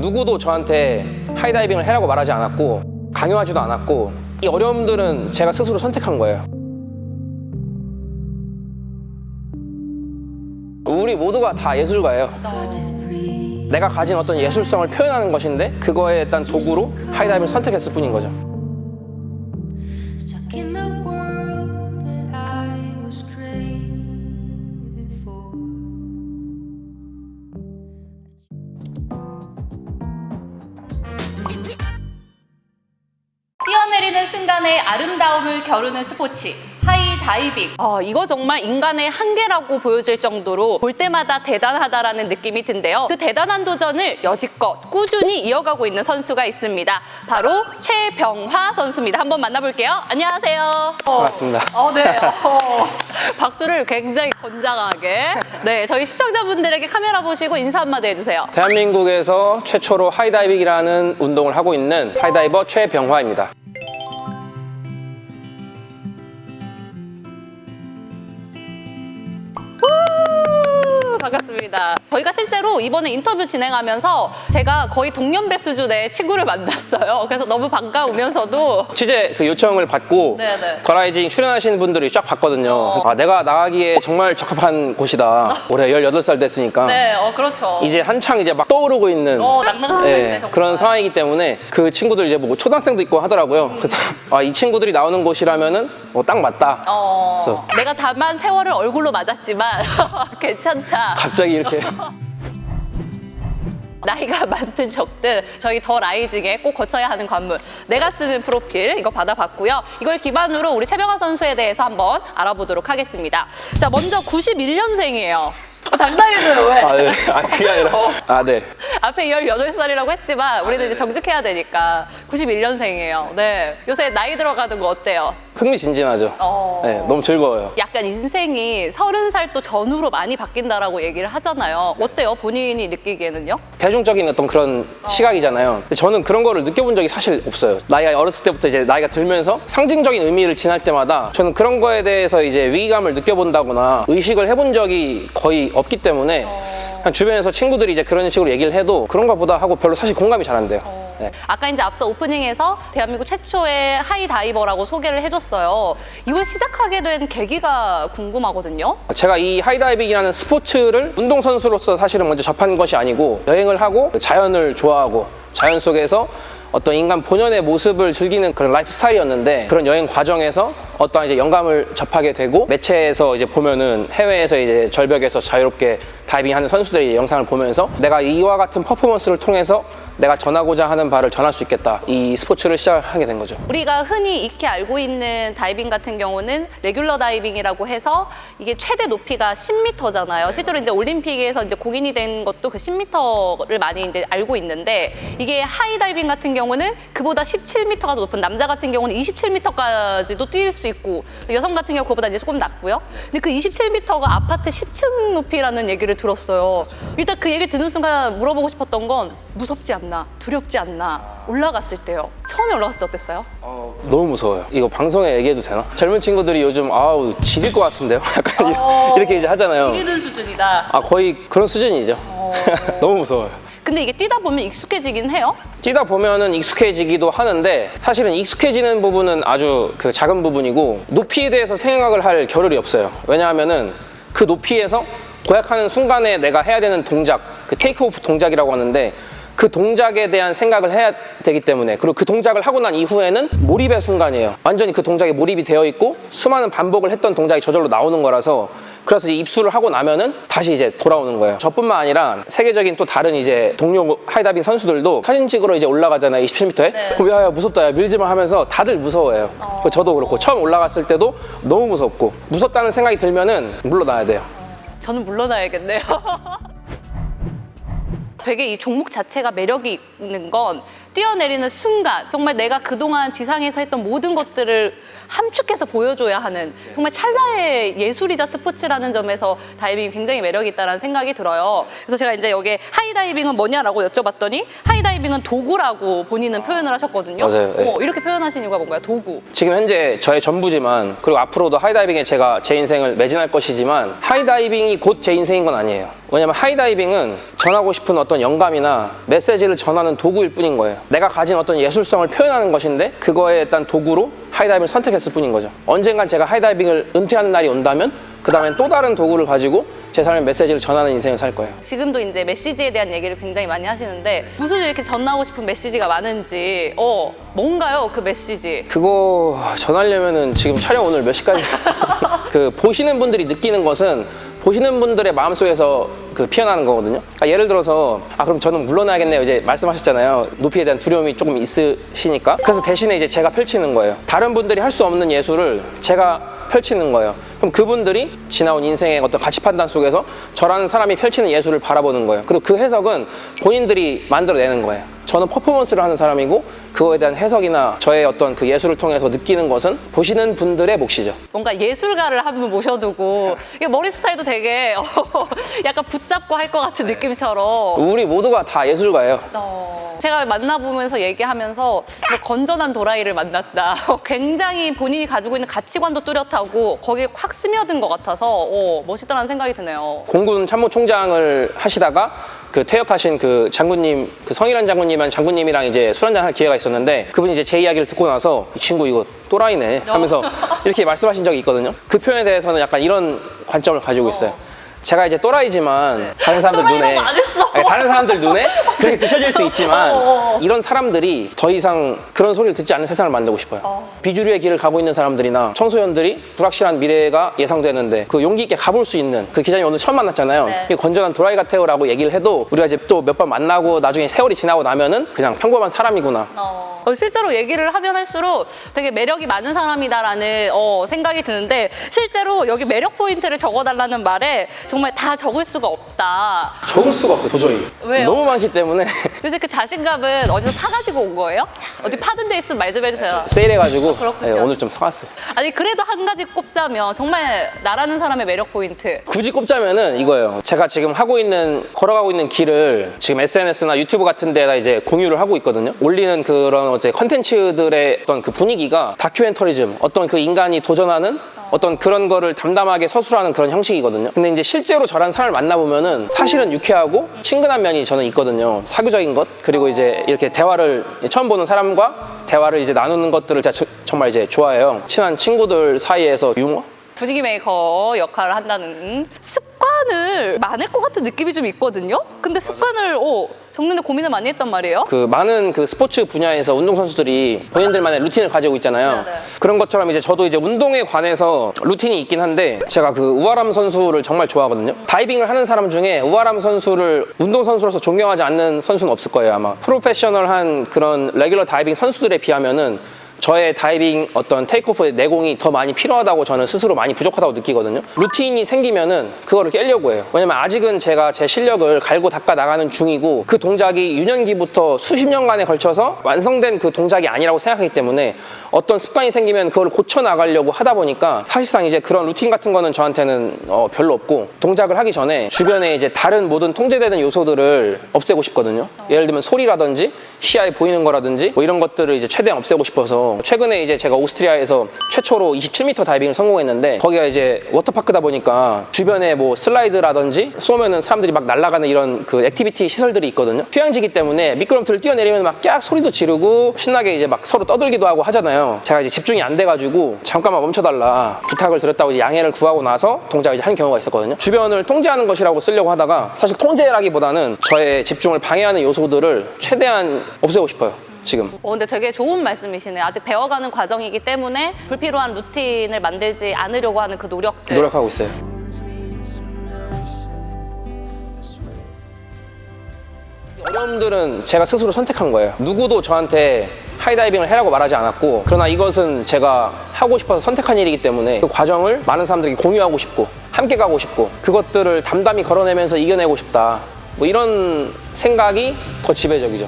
누구도 저한테 하이다이빙을 해라고 말하지 않았고 강요하지도 않았고 이 어려움들은 제가 스스로 선택한 거예요. 우리 모두가 다 예술가예요. 내가 가진 어떤 예술성을 표현하는 것인데 그거에 일단 도구로 하이다이빙을 선택했을 뿐인 거죠. Stuck in the world that I was craving for. 뛰어내리는 순간의 아름다움을 겨루는 스포츠 하이다이빙. 이거 정말 인간의 한계라고 보여질 정도로 볼 때마다 대단하다라는 느낌이 든데요. 그 대단한 도전을 여지껏 꾸준히 이어가고 있는 선수가 있습니다. 바로 최병화 선수입니다. 한번 만나볼게요. 안녕하세요. 반갑습니다. 네. 박수를 굉장히 건장하게. 네, 저희 시청자분들에게 카메라 보시고 인사 한마디 해주세요. 대한민국에서 최초로 하이다이빙이라는 운동을 하고 있는 하이다이버 최병화입니다. 반갑습니다. 저희가 실제로 이번에 인터뷰 진행하면서 제가 거의 동년배 수준의 친구를 만났어요. 그래서 너무 반가우면서도 취재 그 요청을 받고 네네. 더라이징 출연하신 분들이 쫙 봤거든요. 내가 나가기에 정말 적합한 곳이다. 올해 18살 됐으니까. 네, 그렇죠. 이제 한창 이제 막 떠오르고 있는 낭낭하게 네, 그런 상황이기 때문에 그 친구들 이제 뭐 초등학생도 있고 하더라고요. 그래서 이 친구들이 나오는 곳이라면은 딱 맞다. 그래서 내가 다만 세월을 얼굴로 맞았지만 괜찮다. 갑자기 이렇게 나이가 많든 적든 저희 더 라이징에 꼭 거쳐야 하는 관문, 내가 쓰는 프로필 이거 받아봤고요. 이걸 기반으로 우리 최병화 선수에 대해서 한번 알아보도록 하겠습니다. 자, 먼저 91년생이에요. 당당해져요. 왜? 네. 그게 아니라 네. 앞에 18살이라고 했지만 우리는 이제 정직해야 되니까 91년생이에요. 네. 요새 나이 들어가는 거 어때요? 흥미진진하죠. 네, 너무 즐거워요. 약간 인생이 30살 또 전후로 많이 바뀐다라고 얘기를 하잖아요. 어때요? 본인이 느끼기에는요? 대중적인 어떤 그런 시각이잖아요. 근데 저는 그런 거를 느껴본 적이 사실 없어요. 나이가 어렸을 때부터 이제 나이가 들면서 상징적인 의미를 지날 때마다 저는 그런 거에 대해서 이제 위기감을 느껴본다거나 의식을 해본 적이 거의 없기 때문에 그냥 주변에서 친구들이 이제 그런 식으로 얘기를 해도 그런가 보다 하고 별로 사실 공감이 잘 안 돼요. 네. 아까 이제 앞서 오프닝에서 대한민국 최초의 하이다이버라고 소개를 해줬어요. 이걸 시작하게 된 계기가 궁금하거든요. 제가 이 하이다이빙이라는 스포츠를 운동선수로서 사실은 먼저 접한 것이 아니고 여행을 하고 자연을 좋아하고 자연 속에서 어떤 인간 본연의 모습을 즐기는 그런 라이프 스타일이었는데 그런 여행 과정에서 어떤 이제 영감을 접하게 되고 매체에서 이제 보면은 해외에서 이제 절벽에서 자유롭게 다이빙하는 선수들의 영상을 보면서 내가 이와 같은 퍼포먼스를 통해서 내가 전하고자 하는 바를 전할 수 있겠다. 이 스포츠를 시작하게 된 거죠. 우리가 흔히 익히 알고 있는 다이빙 같은 경우는 레귤러 다이빙이라고 해서 이게 최대 높이가 10m잖아요. 실제로 이제 올림픽에서 이제 공인이 된 것도 그 10m를 많이 이제 알고 있는데 이게 하이 다이빙 같은 경우는 그보다 17m가 더 높은 남자 같은 경우는 27m까지도 뛸 수 있고 여성 같은 경우 그보다 이제 조금 낮고요. 근데 그 27m가 아파트 10층 높이라는 얘기를 들었어요. 일단 그 얘기 듣는 순간 물어보고 싶었던 건 무섭지 않나? 두렵지 않나? 올라갔을 때요. 처음에 올라갔을 때 어땠어요? 너무 무서워요. 이거 방송에 얘기해도 되나? 젊은 친구들이 요즘 지릴 것 같은데요? 약간 이렇게 이제 하잖아요. 지리는 수준이다. 거의 그런 수준이죠. 너무 무서워요. 근데 이게 뛰다 보면 익숙해지긴 해요? 뛰다 보면은 익숙해지기도 하는데 사실은 익숙해지는 부분은 아주 그 작은 부분이고 높이에 대해서 생각을 할 겨를이 없어요. 왜냐하면은 그 높이에서 도약하는 순간에 내가 해야 되는 동작, 그 테이크오프 동작이라고 하는데 그 동작에 대한 생각을 해야 되기 때문에 그리고 그 동작을 하고 난 이후에는 몰입의 순간이에요. 완전히 그 동작에 몰입이 되어 있고 수많은 반복을 했던 동작이 저절로 나오는 거라서 그래서 입수를 하고 나면은 다시 이제 돌아오는 거예요. 저뿐만 아니라 세계적인 또 다른 이제 동료 하이다이빙 선수들도 사진 찍으러 이제 올라가잖아요. 27m에. 네. 그럼 야 무섭다, 야 밀지 마 하면서 다들 무서워해요. 저도 그렇고 처음 올라갔을 때도 너무 무섭고 무섭다는 생각이 들면은 물러나야 돼요. 저는 물러나야겠네요. 되게 이 종목 자체가 매력이 있는 건 뛰어내리는 순간 정말 내가 그동안 지상에서 했던 모든 것들을 함축해서 보여줘야 하는 정말 찰나의 예술이자 스포츠라는 점에서 다이빙이 굉장히 매력이 있다는 생각이 들어요. 그래서 제가 이제 여기에 하이다이빙은 뭐냐라고 여쭤봤더니 하이다이빙은 도구라고 본인은 표현을 하셨거든요. 맞아요. 네. 이렇게 표현하신 이유가 뭔가요? 도구. 지금 현재 저의 전부지만 그리고 앞으로도 하이다이빙에 제가 제 인생을 매진할 것이지만 하이다이빙이 곧 제 인생인 건 아니에요. 왜냐면 하이다이빙은 전하고 싶은 어떤 영감이나 메시지를 전하는 도구일 뿐인 거예요. 내가 가진 어떤 예술성을 표현하는 것인데 그거에 일단 도구로 하이다이빙을 선택했을 뿐인 거죠. 언젠간 제가 하이다이빙을 은퇴하는 날이 온다면 그 다음엔 또 다른 도구를 가지고 제 삶의 메시지를 전하는 인생을 살 거예요. 지금도 이제 메시지에 대한 얘기를 굉장히 많이 하시는데 무슨 이렇게 전하고 싶은 메시지가 많은지 뭔가요 그 메시지? 그거 전하려면은 지금 촬영 오늘 몇 시까지 그 보시는 분들이 느끼는 것은 보시는 분들의 마음속에서 그 피어나는 거거든요. 그러니까 예를 들어서 그럼 저는 물러나야겠네요 이제 말씀하셨잖아요. 높이에 대한 두려움이 조금 있으시니까. 그래서 대신에 이제 제가 펼치는 거예요. 다른 분들이 할 수 없는 예술을 제가 펼치는 거예요. 그럼 그분들이 지나온 인생의 어떤 가치 판단 속에서 저라는 사람이 펼치는 예술을 바라보는 거예요. 그리고 그 해석은 본인들이 만들어내는 거예요. 저는 퍼포먼스를 하는 사람이고 그거에 대한 해석이나 저의 어떤 그 예술을 통해서 느끼는 것은 보시는 분들의 몫이죠. 뭔가 예술가를 한 분 모셔두고 이게 머리 스타일도 되게 약간 붙잡고 할 것 같은 느낌처럼. 우리 모두가 다 예술가예요. 제가 만나보면서 얘기하면서 건전한 도라이를 만났다. 굉장히 본인이 가지고 있는 가치관도 뚜렷하고 거기에 확 스며든 것 같아서 멋있다는 생각이 드네요. 공군 참모총장을 하시다가 그 퇴역하신 그 장군님, 그 성일환 장군님이랑 이제 술 한잔 할 기회가 있었는데 그분이 이제 제 이야기를 듣고 나서 이 친구 이거 또라이네 하면서 이렇게 말씀하신 적이 있거든요. 그 표현에 대해서는 약간 이런 관점을 가지고 있어요. 제가 이제 또라이지만 다른 사람들 눈에 다른 사람들 눈에 그렇게 비춰질 수 있지만 이런 사람들이 더 이상 그런 소리를 듣지 않는 세상을 만들고 싶어요. 비주류의 길을 가고 있는 사람들이나 청소년들이 불확실한 미래가 예상되는데 그 용기 있게 가볼 수 있는 그 기자님 오늘 처음 만났잖아요. 네. 이게 건전한 도라이 같아요라고 얘기를 해도 우리가 이제 또 몇 번 만나고 나중에 세월이 지나고 나면은 그냥 평범한 사람이구나. 실제로 얘기를 하면 할수록 되게 매력이 많은 사람이다라는 생각이 드는데 실제로 여기 매력 포인트를 적어달라는 말에 정말 다 적을 수가 없다. 적을 수가 없어요, 도저히. 왜요? 너무 많기 때문에 요새 그 자신감은 어디서 사가지고 온 거예요? 어디 파는 데 있으면 말 좀 해주세요. 세일해가지고 그렇군요. 네, 오늘 좀 사왔어요. 아니 그래도 한 가지 꼽자면 정말 나라는 사람의 매력 포인트. 굳이 꼽자면은 이거예요. 제가 지금 걸어가고 있는 길을 지금 SNS나 유튜브 같은 데다 이제 공유를 하고 있거든요. 올리는 그런 어제 컨텐츠들의 어떤 그 분위기가 다큐멘터리즘, 어떤 그 인간이 도전하는 어떤 그런 거를 담담하게 서술하는 그런 형식이거든요. 근데 이제 실제로 저런 사람을 만나보면은 사실은 유쾌하고 친근한 면이 저는 있거든요. 사교적인 것, 그리고 이제 이렇게 대화를 처음 보는 사람과 대화를 이제 나누는 것들을 제가 정말 이제 좋아해요. 친한 친구들 사이에서 유머? 분위기 메이커 역할을 한다는 습관을 많을 것 같은 느낌이 좀 있거든요. 근데 습관을 적는데 고민을 많이 했단 말이에요. 그 많은 그 스포츠 분야에서 운동선수들이 본인들만의 루틴을 가지고 있잖아요. 네네. 그런 것처럼 이제 저도 이제 운동에 관해서 루틴이 있긴 한데 제가 그 우아람 선수를 정말 좋아하거든요. 다이빙을 하는 사람 중에 우아람 선수를 운동선수로서 존경하지 않는 선수는 없을 거예요, 아마. 프로페셔널한 그런 레귤러 다이빙 선수들에 비하면은 저의 다이빙 어떤 테이크오프의 내공이 더 많이 필요하다고 저는 스스로 많이 부족하다고 느끼거든요. 루틴이 생기면은 그거를 깨려고 해요. 왜냐면 아직은 제가 제 실력을 갈고 닦아 나가는 중이고 그 동작이 유년기부터 수십 년간에 걸쳐서 완성된 그 동작이 아니라고 생각하기 때문에 어떤 습관이 생기면 그걸 고쳐 나가려고 하다 보니까 사실상 이제 그런 루틴 같은 거는 저한테는 별로 없고 동작을 하기 전에 주변에 이제 다른 모든 통제되는 요소들을 없애고 싶거든요. 예를 들면 소리라든지 시야에 보이는 거라든지 뭐 이런 것들을 이제 최대한 없애고 싶어서 최근에 이제 제가 오스트리아에서 최초로 27m 다이빙을 성공했는데 거기가 이제 워터파크다 보니까 주변에 뭐 슬라이드라든지 쏘면은 사람들이 막 날아가는 이런 그 액티비티 시설들이 있거든요. 휴양지기 때문에 미끄럼틀을 뛰어내리면 막 깍 소리도 지르고 신나게 이제 막 서로 떠들기도 하고 하잖아요. 제가 이제 집중이 안 돼가지고 잠깐만 멈춰달라 부탁을 드렸다고 이제 양해를 구하고 나서 동작을 이제 한 경우가 있었거든요. 주변을 통제하는 것이라고 쓰려고 하다가 사실 통제라기보다는 저의 집중을 방해하는 요소들을 최대한 없애고 싶어요. 지금. 근데 되게 좋은 말씀이시네요. 아직 배워가는 과정이기 때문에 불필요한 루틴을 만들지 않으려고 하는 그 노력들. 노력하고 있어요. 어려움들은 제가 스스로 선택한 거예요. 누구도 저한테 하이다이빙을 해라고 말하지 않았고 그러나 이것은 제가 하고 싶어서 선택한 일이기 때문에 그 과정을 많은 사람들에게 공유하고 싶고 함께 가고 싶고 그것들을 담담히 걸어내면서 이겨내고 싶다. 뭐 이런 생각이 더 지배적이죠.